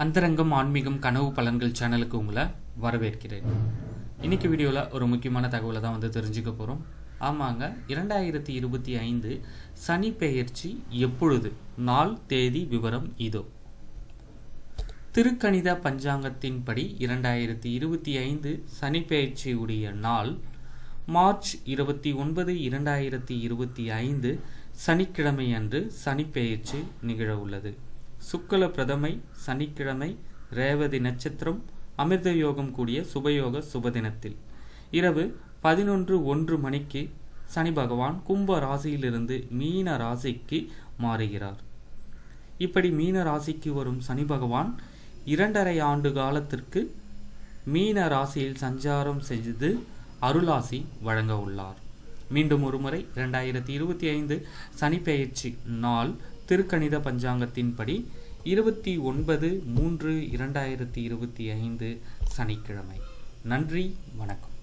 அந்தரங்கம் ஆன்மீகம் கனவு பலன்கள் சேனலுக்கு உங்களை வரவேற்கிறேன். இன்னைக்கு வீடியோவில் ஒரு முக்கியமான தகவலை தான் தெரிஞ்சுக்க போகிறோம். ஆமாங்க, 2025 சனி பெயர்ச்சி எப்பொழுது, நாள் தேதி விவரம் இதோ. திருக்கணித பஞ்சாங்கத்தின்படி 2025 சனி பெயர்ச்சியுடைய நாள் மார்ச் 29, 2025 சனிக்கிழமை அன்று சனி பெயர்ச்சி நிகழ உள்ளது. சுக்ல பிரதமை சனிக்கிழமை, ரேவதி நட்சத்திரம், அமிர்த யோகம் கூடிய சுபயோக சுபதினத்தில் இரவு 11:01 மணிக்கு சனி பகவான் கும்ப ராசியிலிருந்து மீன ராசிக்கு மாறுகிறார். இப்படி மீன ராசிக்கு வரும் சனி பகவான் 2.5 ஆண்டு காலத்திற்கு மீன ராசியில் சஞ்சாரம் செய்து அருளாசி வழங்க உள்ளார். மீண்டும் ஒருமுறை 2025 சனி பெயர்ச்சி நாள் திருக்கணித பஞ்சாங்கத்தின்படி 29/3/2025 சனிக்கிழமை. நன்றி, வணக்கம்.